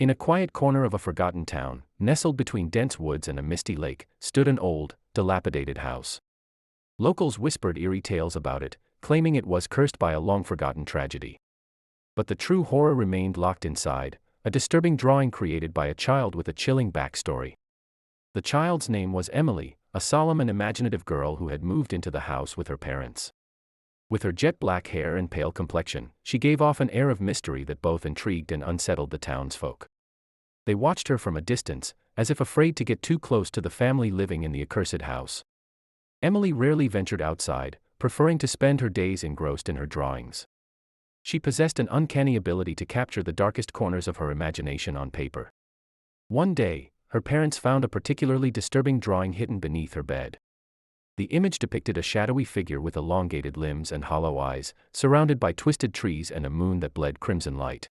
In a quiet corner of a forgotten town, nestled between dense woods and a misty lake, stood an old, dilapidated house. Locals whispered eerie tales about it, claiming it was cursed by a long-forgotten tragedy. But the true horror remained locked inside, a disturbing drawing created by a child with a chilling backstory. The child's name was Emily, a solemn and imaginative girl who had moved into the house with her parents. With her jet-black hair and pale complexion, she gave off an air of mystery that both intrigued and unsettled the townsfolk. They watched her from a distance, as if afraid to get too close to the family living in the accursed house. Emily rarely ventured outside, preferring to spend her days engrossed in her drawings. She possessed an uncanny ability to capture the darkest corners of her imagination on paper. One day, her parents found a particularly disturbing drawing hidden beneath her bed. The image depicted a shadowy figure with elongated limbs and hollow eyes, surrounded by twisted trees and a moon that bled crimson light.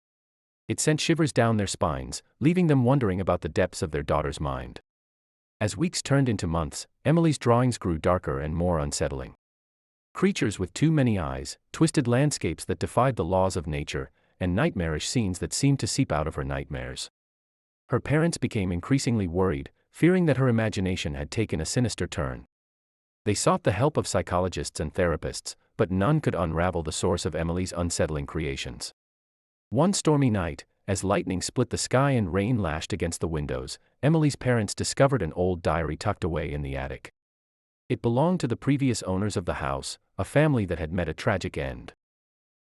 It sent shivers down their spines, leaving them wondering about the depths of their daughter's mind. As weeks turned into months, Emily's drawings grew darker and more unsettling. Creatures with too many eyes, twisted landscapes that defied the laws of nature, and nightmarish scenes that seemed to seep out of her nightmares. Her parents became increasingly worried, fearing that her imagination had taken a sinister turn. They sought the help of psychologists and therapists, but none could unravel the source of Emily's unsettling creations. One stormy night, as lightning split the sky and rain lashed against the windows, Emily's parents discovered an old diary tucked away in the attic. It belonged to the previous owners of the house, a family that had met a tragic end.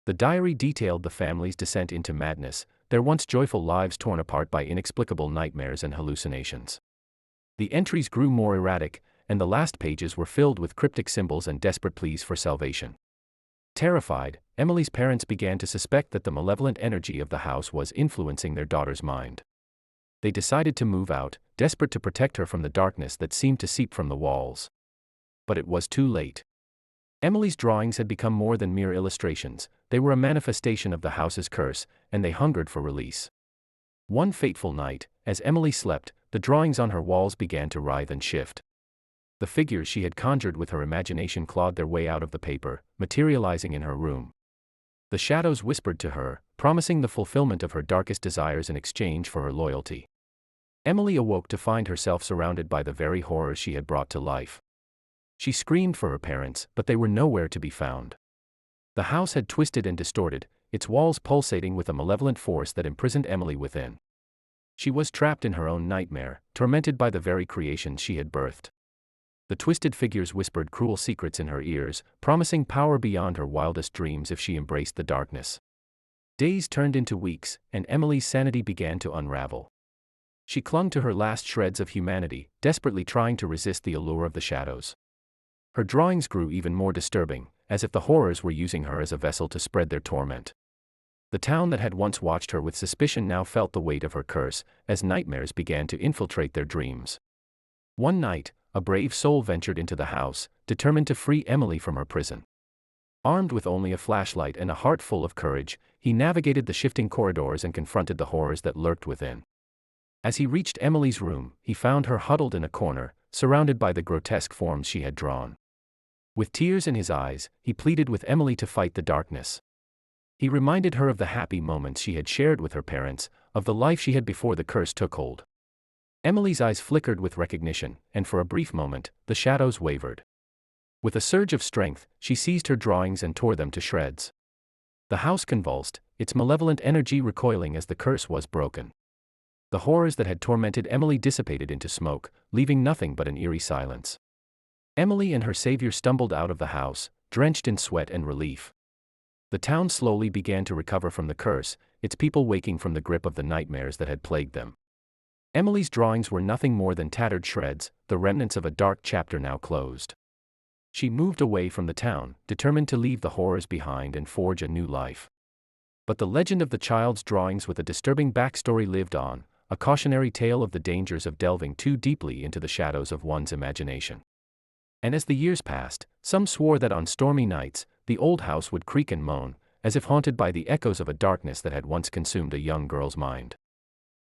The diary detailed the family's descent into madness, their once joyful lives torn apart by inexplicable nightmares and hallucinations. The entries grew more erratic, and the last pages were filled with cryptic symbols and desperate pleas for salvation. Terrified, Emily's parents began to suspect that the malevolent energy of the house was influencing their daughter's mind. They decided to move out, desperate to protect her from the darkness that seemed to seep from the walls. But it was too late. Emily's drawings had become more than mere illustrations, they were a manifestation of the house's curse, and they hungered for release. One fateful night, as Emily slept, the drawings on her walls began to writhe and shift. The figures she had conjured with her imagination clawed their way out of the paper, materializing in her room. The shadows whispered to her, promising the fulfillment of her darkest desires in exchange for her loyalty. Emily awoke to find herself surrounded by the very horrors she had brought to life. She screamed for her parents, but they were nowhere to be found. The house had twisted and distorted, its walls pulsating with a malevolent force that imprisoned Emily within. She was trapped in her own nightmare, tormented by the very creations she had birthed. The twisted figures whispered cruel secrets in her ears, promising power beyond her wildest dreams if she embraced the darkness. Days turned into weeks, and Emily's sanity began to unravel. She clung to her last shreds of humanity, desperately trying to resist the allure of the shadows. Her drawings grew even more disturbing, as if the horrors were using her as a vessel to spread their torment. The town that had once watched her with suspicion now felt the weight of her curse, as nightmares began to infiltrate their dreams. One night, a brave soul ventured into the house, determined to free Emily from her prison. Armed with only a flashlight and a heart full of courage, he navigated the shifting corridors and confronted the horrors that lurked within. As he reached Emily's room, he found her huddled in a corner, surrounded by the grotesque forms she had drawn. With tears in his eyes, he pleaded with Emily to fight the darkness. He reminded her of the happy moments she had shared with her parents, of the life she had before the curse took hold. Emily's eyes flickered with recognition, and for a brief moment, the shadows wavered. With a surge of strength, she seized her drawings and tore them to shreds. The house convulsed, its malevolent energy recoiling as the curse was broken. The horrors that had tormented Emily dissipated into smoke, leaving nothing but an eerie silence. Emily and her savior stumbled out of the house, drenched in sweat and relief. The town slowly began to recover from the curse, its people waking from the grip of the nightmares that had plagued them. Emily's drawings were nothing more than tattered shreds, the remnants of a dark chapter now closed. She moved away from the town, determined to leave the horrors behind and forge a new life. But the legend of the child's drawings with a disturbing backstory lived on, a cautionary tale of the dangers of delving too deeply into the shadows of one's imagination. And as the years passed, some swore that on stormy nights, the old house would creak and moan, as if haunted by the echoes of a darkness that had once consumed a young girl's mind.